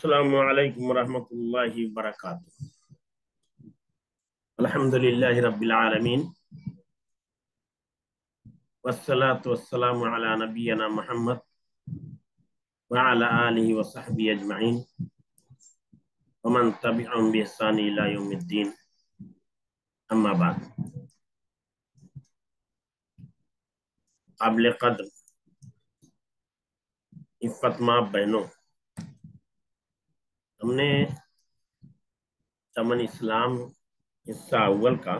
अस्सलामु अलैकुम रहमतुल्लाहि व बरकातुहू। अल्हम्दुलिल्लाहि रब्बिल आलमीन वस्सलातु वस्सलामु अला नबियना मुहम्मद व अला आलिहि व सहबिहि अजमईन व मन तबिअहुम बि इहसान इला यौमिद्दीन। अम्मा बाद। काबिल कद्र इफ़्फ़त माँ बहनों, हमने चमन इस्लाम हिस्सा अव्वल का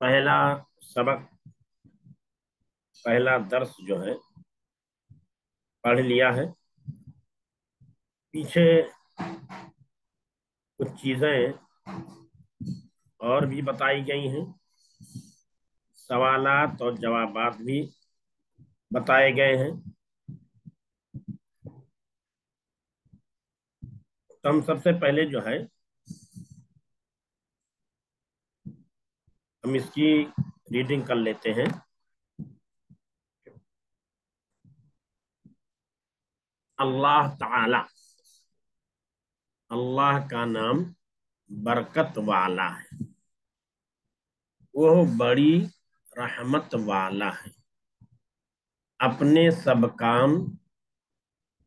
पहला सबक, पहला दर्स जो है पढ़ लिया है। पीछे कुछ चीज़ें और भी बताई गई हैं, सवालात और जवाबात भी बताए गए हैं। तो हम सबसे पहले जो है हम इसकी रीडिंग कर लेते हैं। अल्लाह ताला, अल्लाह का नाम बरकत वाला है, वो बड़ी रहमत वाला है। अपने सब काम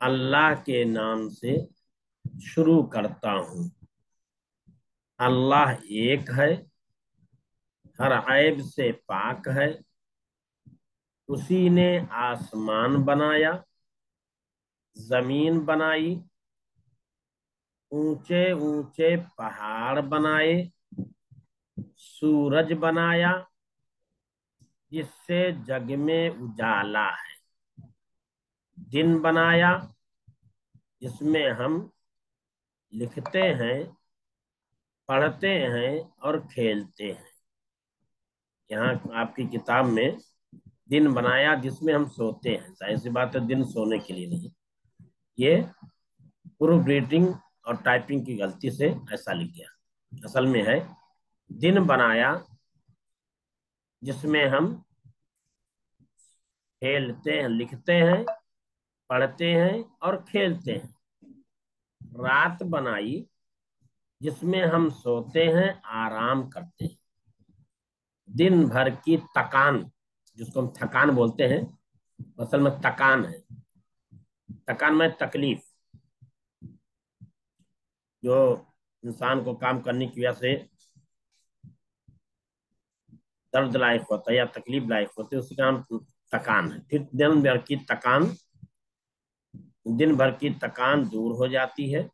अल्लाह के नाम से शुरू करता हूँ। अल्लाह एक है, हर ऐब से पाक है। उसी ने आसमान बनाया, जमीन बनाई, ऊंचे ऊंचे पहाड़ बनाए, सूरज बनाया जिससे जग में उजाला है, दिन बनाया जिसमें हम लिखते हैं, पढ़ते हैं और खेलते हैं। यहाँ आपकी किताब में दिन बनाया जिसमें हम सोते हैं, जाहिर सी बात है दिन सोने के लिए नहीं, ये प्रूफ रीडिंग और टाइपिंग की गलती से ऐसा लिख गया। असल में है दिन बनाया जिसमें हम खेलते हैं, लिखते हैं, पढ़ते हैं और खेलते हैं। रात बनाई जिसमें हम सोते हैं, आराम करते हैं। दिन भर की थकान, जिसको हम थकान बोलते हैं, असल में थकान है, थकान में तकलीफ, जो इंसान को काम करने की वजह से दर्द लायक होता है या तकलीफ लायक होता है, उसका नाम थकान है। फिर दिन भर की थकान दूर हो जाती है,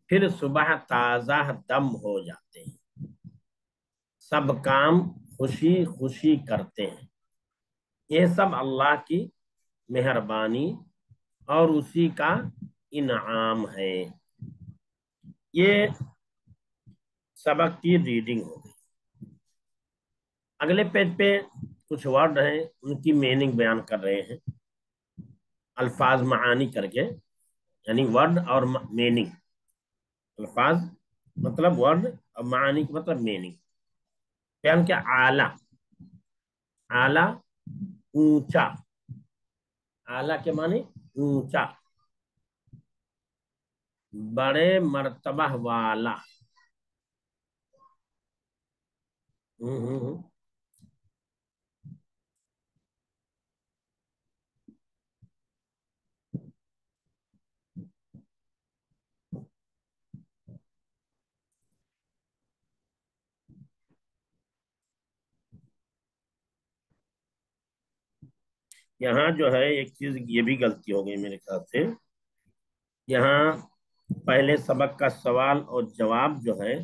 फिर सुबह ताजा दम हो जाते हैं, सब काम खुशी खुशी करते हैं। ये सब अल्लाह की मेहरबानी और उसी का इनाम है। ये सबक की रीडिंग हो गई। अगले पेज पे कुछ वर्ड हैं, उनकी मीनिंग बयान कर रहे हैं, अल्फाज मानी करके, यानी वर्ड और मीनिंग। अल्फाज मतलब वर्ड और मानी मतलब मीनिंग। बयान क्या? आला, आला ऊंचा, आला के माने ऊंचा, बड़े मर्तबा वाला। हम्म हम्म हम्म। यहाँ जो है एक चीज ये भी गलती हो गई मेरे ख्याल से। यहाँ पहले सबक का सवाल और जवाब जो है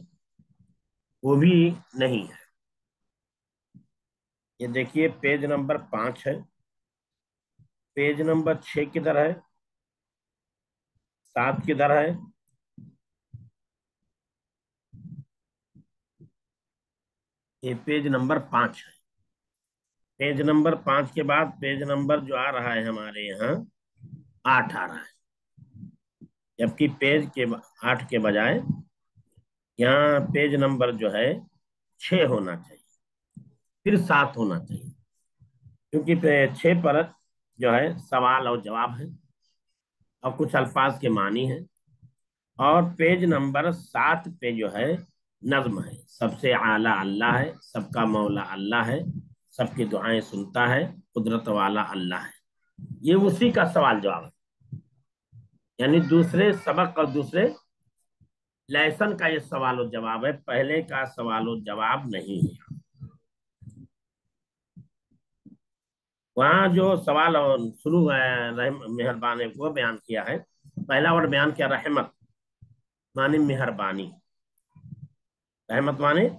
वो भी नहीं है। ये देखिए पेज नंबर 5 है, पेज नंबर 6 किधर है, 7 किधर है, ये पेज नंबर 5 है। पेज नंबर 5 के बाद पेज नंबर जो आ रहा है हमारे यहाँ 8 आ रहा है, जबकि पेज के 8 के बजाय यहाँ पेज नंबर जो है 6 होना चाहिए, फिर 7 होना चाहिए, क्योंकि 6 पर जो है सवाल और जवाब है। और कुछ अल्फाज के मानी हैं। और पेज नंबर 7 पे जो है नज्म है, सबसे आला अल्लाह है, सबका मौला अल्लाह है, सबकी दुआएं सुनता है, कुदरत वाला अल्लाह है। ये उसी का सवाल जवाब है, यानी दूसरे सबक और दूसरे लेसन का ये सवाल और जवाब है, पहले का सवाल और जवाब नहीं है। वहाँ जो सवाल और शुरू है मेहरबानी को बयान किया है, पहला वर्ड बयान किया रहमत, मानी मेहरबानी, रहमत माने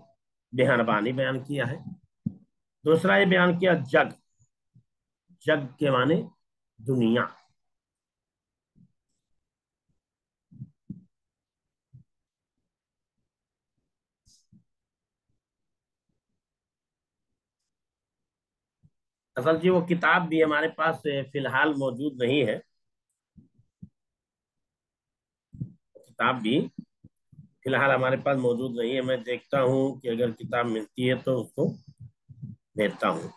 मेहरबानी बयान किया है। दूसरा ये बयान किया जग, जग के माने दुनिया। असल जी वो किताब भी हमारे पास फिलहाल मौजूद नहीं है, किताब भी फिलहाल हमारे पास मौजूद नहीं है। मैं देखता हूँ कि अगर किताब मिलती है तो उसको भेजता हूँ।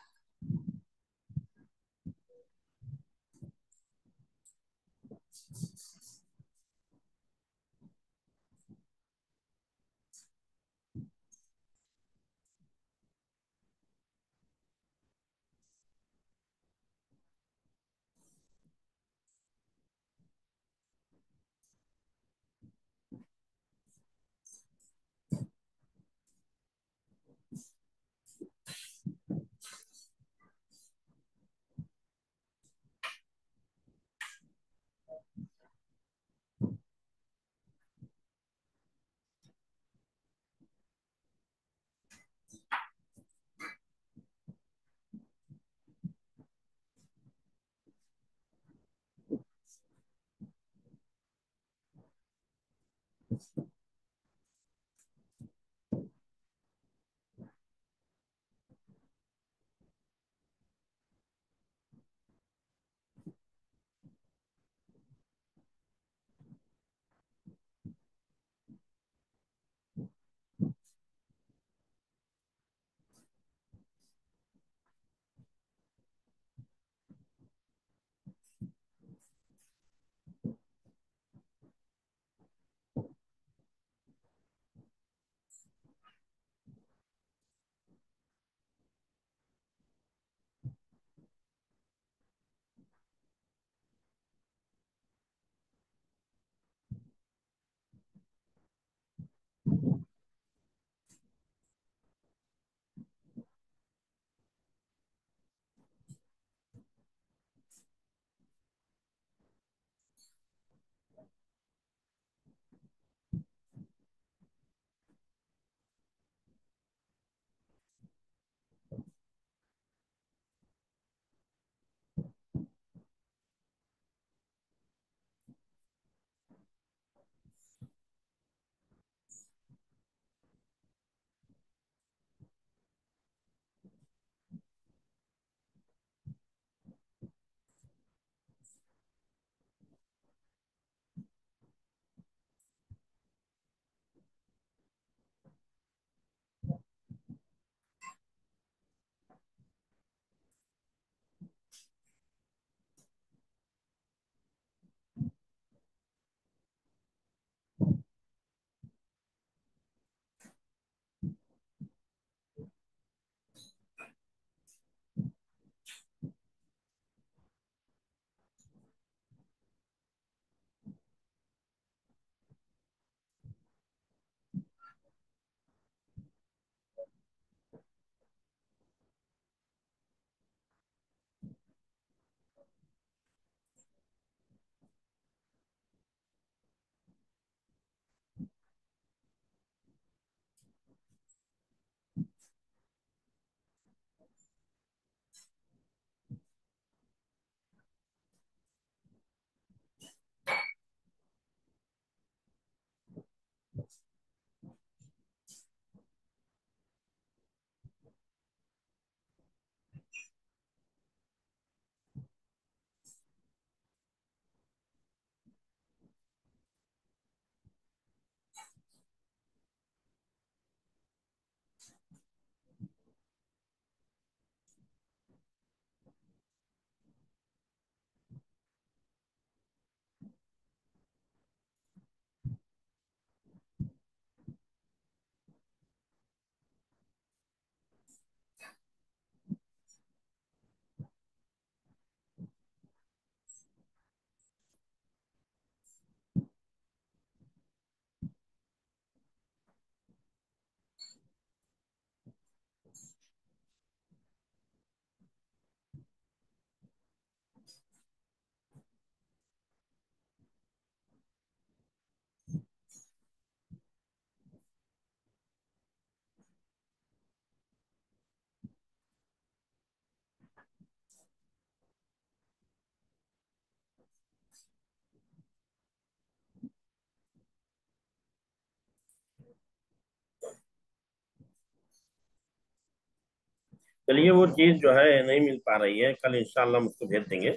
चलिए, वो चीज जो है नहीं मिल पा रही है, कल इंशाल्लाह हम उसको भेज देंगे।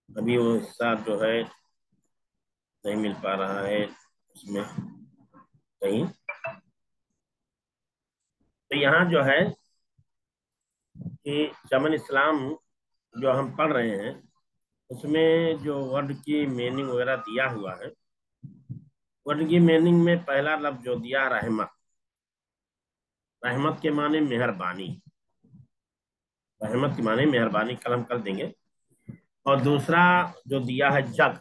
अभी वो हिस्सा जो है नहीं मिल पा रहा है उसमें कहीं। तो यहाँ जो है कि चमन इस्लाम जो हम पढ़ रहे हैं, उसमें जो वर्ड की मीनिंग वगैरह दिया हुआ है, वर्ड की मीनिंग में पहला लफ्ज जो दिया रहमत। रहमत के माने मेहरबानी। रहमत के माने मेहरबानी, कल हम कर देंगे। और दूसरा जो दिया है जग।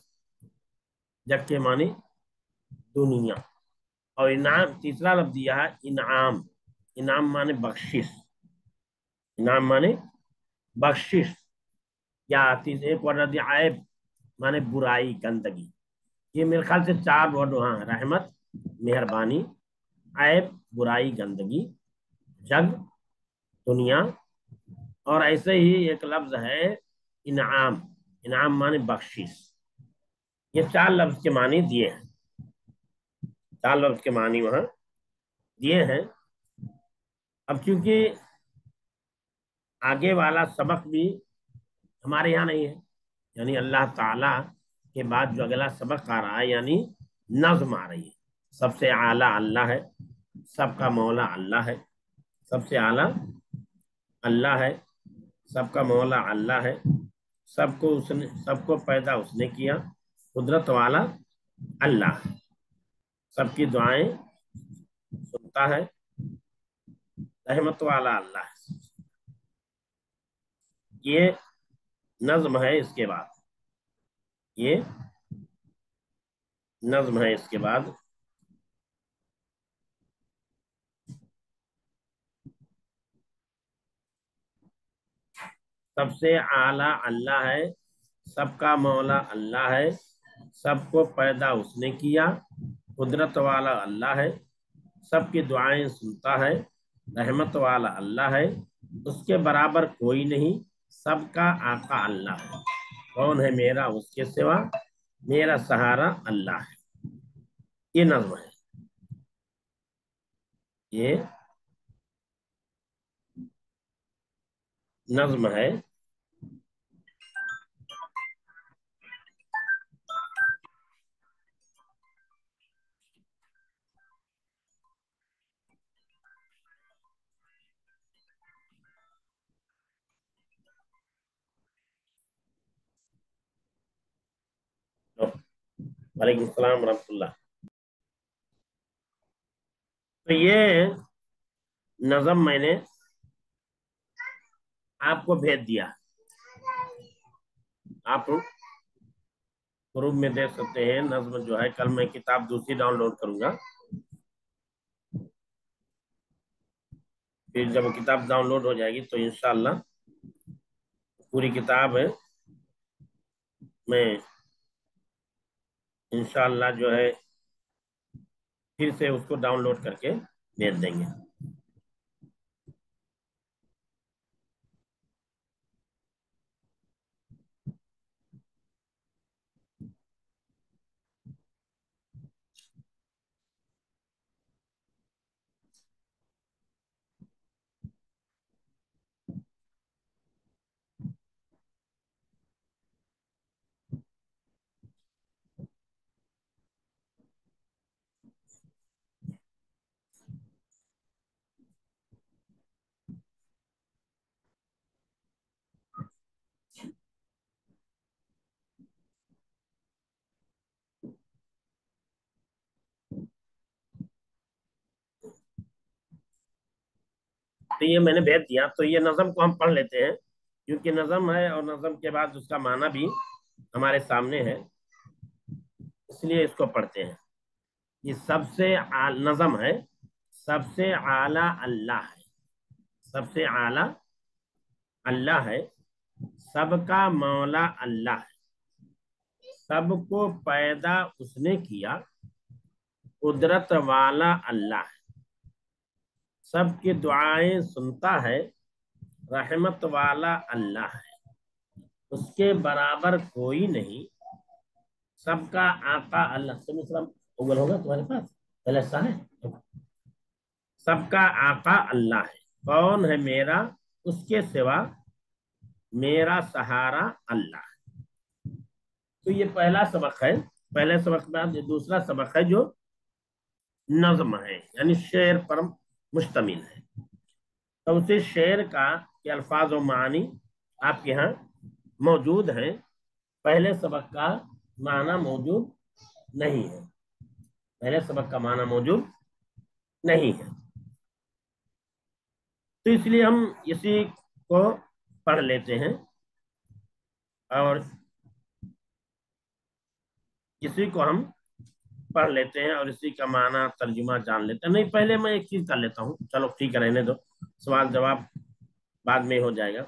जग के माने दुनिया। और इनाम, तीसरा लफ्ज दिया है इनाम। इनाम माने बख्शिश। इनाम माने बख्शिश। या एक वर्ड दिया आयब, माने बुराई, गंदगी। ये मेरे ख्याल से चार वर्ड वहां है। रहमत, मेहरबानी, ऐब, बुराई, गंदगी, जग, दुनिया। और ऐसे ही एक लफ्ज है इनाम। इनाम माने बख्शिश। ये चार लफ्ज के मानी दिए हैं। चार लफ्ज के मानी वहां दिए हैं। अब चूंकि आगे वाला सबक भी हमारे यहाँ नहीं है, यानी अल्लाह ताला के बाद जो अगला सबक आ रहा है, यानी नज्म आ रही है। सबसे आला अल्लाह है, सबका मौला अल्लाह है। सबसे आला अल्लाह है, सबका मौला अल्लाह है। सबको पैदा उसने किया। कुदरत वाला अल्लाह है। सबकी दुआएं सुनता है। रहमत वाला अल्लाह है। ये नज्म है। इसके बाद ये नज्म है। इसके बाद सबसे आला अल्लाह है, सबका मौला अल्लाह है, सबको पैदा उसने किया। कुदरत वाला अल्लाह है, सबकी दुआएं सुनता है। रहमत वाला अल्लाह है, उसके बराबर कोई नहीं। सबका आका अल्लाह है। कौन है मेरा उसके सिवा? मेरा सहारा अल्लाह है। ये नज्म है। ये नज्म है। वालेकुम सलाम रहमतुल्लाह। तो ये नज्म मैंने आपको भेज दिया। आप ग्रुप में देख सकते हैं। नज्म जो है, कल मैं किताब दूसरी डाउनलोड करूंगा। फिर जब किताब डाउनलोड हो जाएगी तो इंशाल्लाह पूरी किताब है मैं इंशाल्लाह जो है फिर से उसको डाउनलोड करके भेज देंगे। तो ये मैंने भेज दिया। तो ये नज्म को हम पढ़ लेते हैं, क्योंकि नज्म है और नज्म के बाद उसका माना भी हमारे सामने है, इसलिए इसको पढ़ते हैं। ये नज्म है। सबसे आला अल्लाह है। सबसे आला अल्लाह है, सबका मौला अल्लाह है, सबको पैदा उसने किया। कुदरत वाला अल्लाह है, सबकी दुआएं सुनता है। रहमत वाला अल्लाह है, उसके बराबर कोई नहीं। सबका आका अल्लाह। गूगल होगा तुम्हारे पास? पहले ऐसा है। सबका आका अल्लाह है, कौन है मेरा उसके सिवा मेरा सहारा अल्लाह। तो ये पहला सबक है। पहले सबक के बाद ये दूसरा सबक है जो नज्म है, यानी शेर पर मुश्तमिल है। तो उसे शेर का के अल्फाज और मानी आपके यहाँ मौजूद हैं, पहले सबक का माना मौजूद नहीं है। पहले सबक का माना मौजूद नहीं है, तो इसलिए हम इसी को पढ़ लेते हैं और इसी को हम पढ़ लेते हैं और इसी का माना तर्जुमा जान लेते हैं। नहीं, पहले मैं एक चीज कर लेता हूँ, चलो ठीक है, रहने दो, सवाल जवाब बाद में हो जाएगा।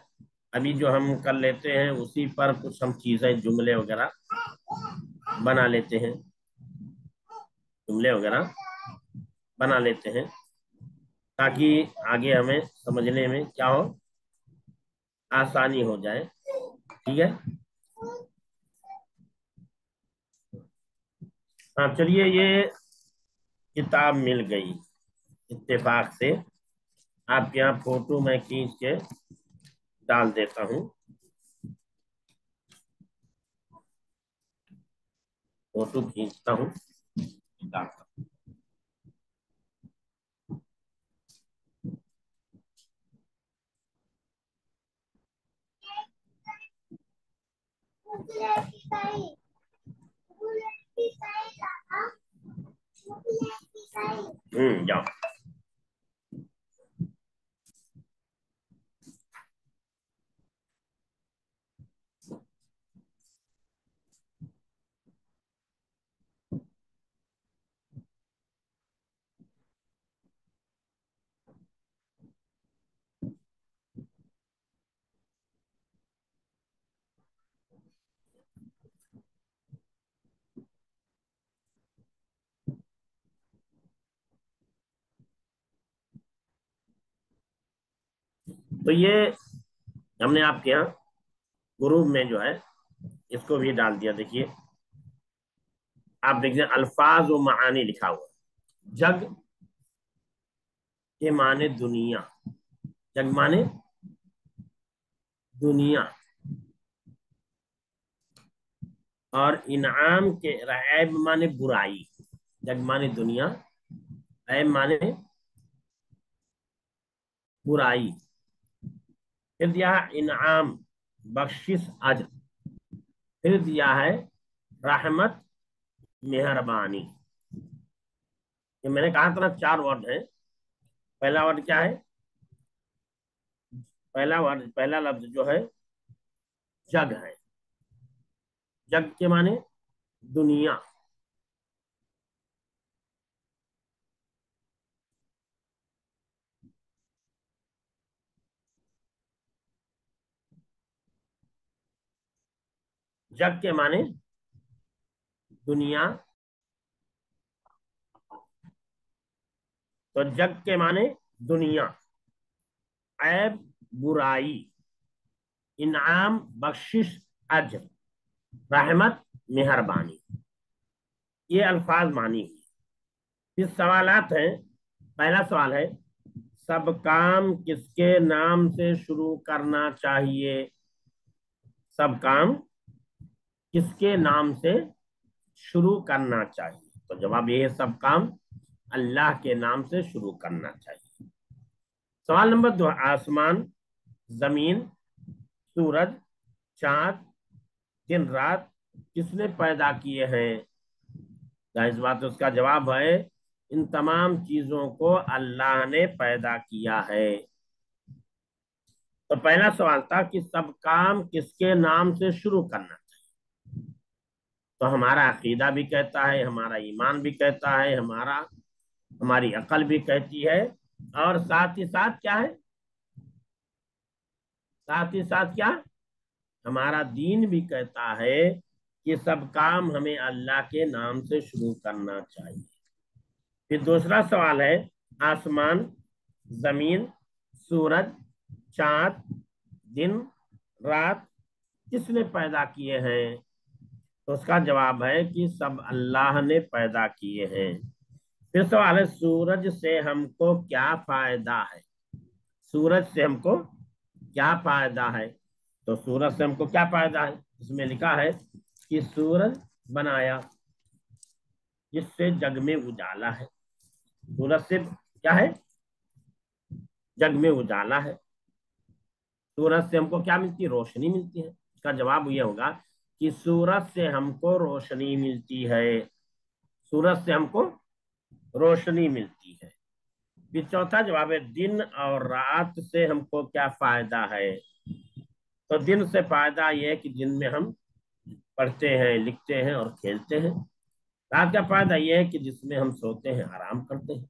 अभी जो हम कर लेते हैं उसी पर कुछ हम चीजें जुमले वगैरह बना लेते हैं, जुमले वगैरह बना लेते हैं ताकि आगे हमें समझने में क्या हो, आसानी हो जाए। ठीक है, हाँ चलिए, ये किताब मिल गई इत्तेफाक से। आपके यहाँ फोटो मैं खींच के डाल देता हूँ, फोटो खींचता हूँ, डालता हूँ। जाओ। तो ये हमने आपके यहाँ ग्रुप में जो है इसको भी डाल दिया। देखिए, आप देखिए अल्फाज व मानी लिखा हुआ। जग के माने दुनिया, जग माने दुनिया, और इनाम के ऐब माने बुराई। जग माने दुनिया, ऐब माने बुराई। फिर दिया है इनाम, बख्शिश, अज्र। फिर दिया है रहमत, मेहरबानी। ये मैंने कहा था ना, चार वर्ड है। पहला वर्ड क्या है? पहला वर्ड, पहला लफ्ज जो है जग है। जग के माने दुनिया। जग के माने दुनिया, तो जग के माने दुनिया, ऐब बुराई, इनाम बख्शिश, अज्र, रहमत मेहरबानी। ये अल्फाज मानी हुई। फिर सवालात हैं। पहला सवाल है, सब काम किसके नाम से शुरू करना चाहिए? सब काम किसके नाम से शुरू करना चाहिए? तो जवाब ये है, सब काम अल्लाह के नाम से शुरू करना चाहिए। सवाल नंबर 2, आसमान, जमीन, सूरज, चांद, दिन रात किसने पैदा किए हैं? जाहिर बात है, उसका जवाब है, इन तमाम चीजों को अल्लाह ने पैदा किया है। तो पहला सवाल था कि सब काम किसके नाम से शुरू करना चाहिए। तो हमारा अकीदा भी कहता है, हमारा ईमान भी कहता है, हमारी अकल भी कहती है, और साथ ही साथ क्या है, साथ ही साथ क्या, हमारा दीन भी कहता है कि सब काम हमें अल्लाह के नाम से शुरू करना चाहिए। फिर दूसरा सवाल है, आसमान, जमीन, सूरज, चांद, दिन रात किसने पैदा किए हैं? तो उसका जवाब है कि सब अल्लाह ने पैदा किए हैं। फिर सवाल है, सूरज से हमको क्या फायदा है? सूरज से हमको क्या फायदा है? तो सूरज से हमको क्या फायदा है? इसमें लिखा है कि सूरज बनाया जिससे जग में उजाला है। सूरज से क्या है? जग में उजाला है। सूरज से हमको क्या मिलती है? रोशनी मिलती है। इसका जवाब ये होगा कि सूरज से हमको रोशनी मिलती है। सूरज से हमको रोशनी मिलती है। फिर चौथा जवाब है दिन और रात से हमको क्या फायदा है? तो दिन से फायदा ये है कि दिन में हम पढ़ते हैं, लिखते हैं और खेलते हैं। रात का फायदा ये है कि जिसमें हम सोते हैं, आराम करते हैं।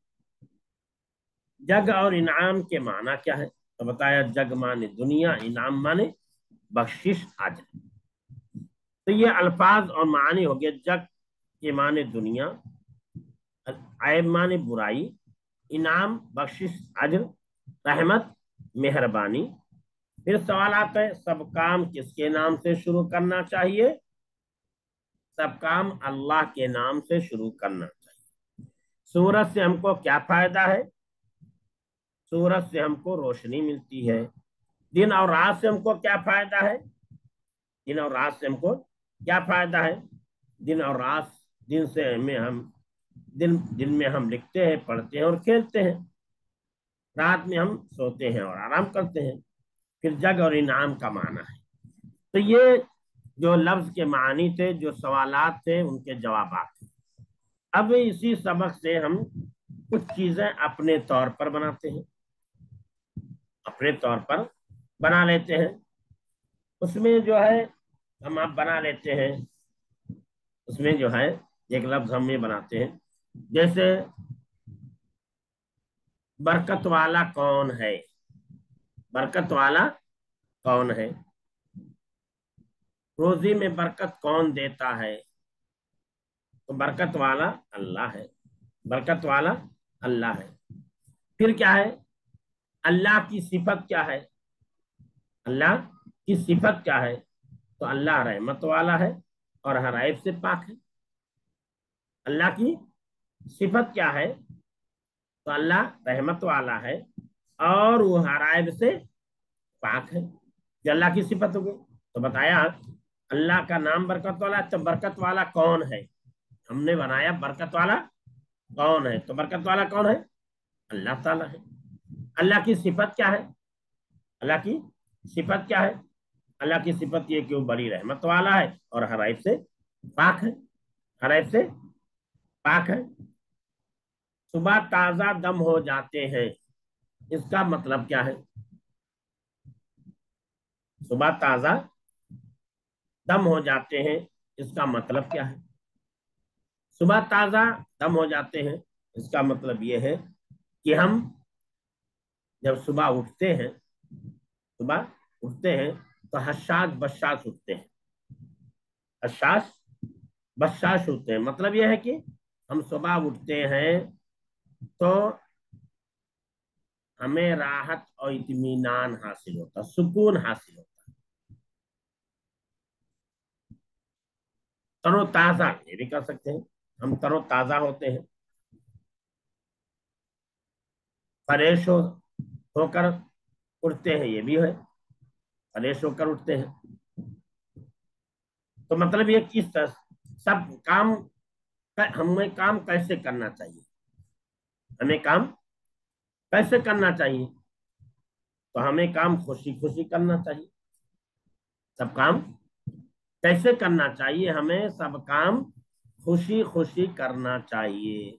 जग और इनाम के माना क्या है? तो बताया जग माने दुनिया, इनाम माने बख्शिश, अजर। तो ये अल्फाज और मानी हो गए। जग के माने दुनिया, ऐब माने बुराई, इनाम बख्शिश अजर, रहमत मेहरबानी। फिर सवाल आता है सब काम किसके नाम से शुरू करना चाहिए? सब काम अल्लाह के नाम से शुरू करना चाहिए। सूरज से हमको क्या फायदा है? सूरज से हमको रोशनी मिलती है। दिन और रात से हमको क्या फायदा है? दिन और रात से हमको क्या फायदा है? दिन और रात, दिन से हमें हम दिन में हम लिखते हैं, पढ़ते हैं और खेलते हैं। रात में हम सोते हैं और आराम करते हैं। फिर जग और इनाम का माना है। तो ये जो लफ्ज के मानी थे, जो सवालात थे, उनके जवाबात थे। अब इसी सबक से हम कुछ चीजें अपने तौर पर बनाते हैं, अपने तौर पर बना लेते हैं। उसमें जो है हम आप बना लेते हैं। उसमें जो है एक लफ्ज हम ये बनाते हैं, जैसे बरकत वाला कौन है? बरकत वाला कौन है? रोजी में बरकत कौन देता है? तो बरकत वाला अल्लाह है। बरकत वाला अल्लाह है। फिर क्या है? अल्लाह की सिफत क्या है? अल्लाह की सिफत क्या है? तो अल्लाह रहमत वाला है और हर ऐब से पाक है। अल्लाह की सिफत क्या है? तो अल्लाह रहमत वाला है और वो हर ऐब से पाक है। ये अल्लाह की सिफत हो गई। तो बताया अल्लाह का नाम बरकत वाला है। तो बरकत वाला कौन है? हमने बनाया बरकत वाला कौन है? तो बरकत वाला कौन है? अल्लाह ताला है। अल्लाह की सिफत क्या है? अल्लाह की सिफत क्या है? अल्लाह की सिफत ये कि वो बड़ी रहमत वाला है और हर ऐब से पाक है। हर ऐब से पाक है। सुबह ताजा दम हो जाते हैं, इसका मतलब क्या है? सुबह ताजा दम हो जाते हैं, इसका मतलब क्या है? सुबह ताजा दम हो जाते हैं, इसका मतलब ये है कि हम जब सुबह उठते हैं, सुबह उठते हैं तो हशाश बशाश उठते हैं। हशाश बशाश उठते हैं मतलब यह है कि हम सुबह उठते हैं तो हमें राहत और इत्मीनान हासिल होता, सुकून हासिल होता, तरोताजा ये भी कर सकते हैं। हम तरोताजा होते हैं, फ्रेश होकर उठते हैं, ये भी है, फ्रेश होकर उठते हैं। तो मतलब ये किस तरह सब काम, हमें काम कैसे करना चाहिए? हमें काम कैसे करना चाहिए? तो हमें काम खुशी खुशी करना चाहिए। सब काम कैसे करना चाहिए? हमें सब काम खुशी खुशी करना चाहिए।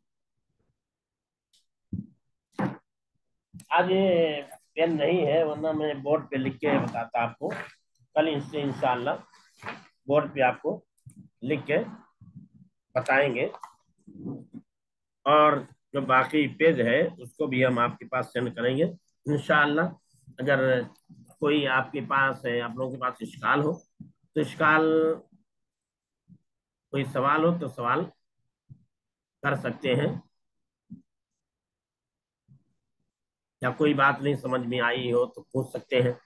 आज ये पेन नहीं है, वरना मैं बोर्ड पे लिख के बताता आपको। कल इससे इंशाल्लाह बोर्ड पे आपको लिख के बताएंगे। और जो बाकी पेज है उसको भी हम आपके पास सेंड करेंगे इंशाल्लाह। अगर कोई आपके पास है, आप लोगों के पास इश्काल हो तो इश्काल, कोई सवाल हो तो सवाल कर सकते हैं, या कोई बात नहीं समझ में आई हो तो पूछ सकते हैं।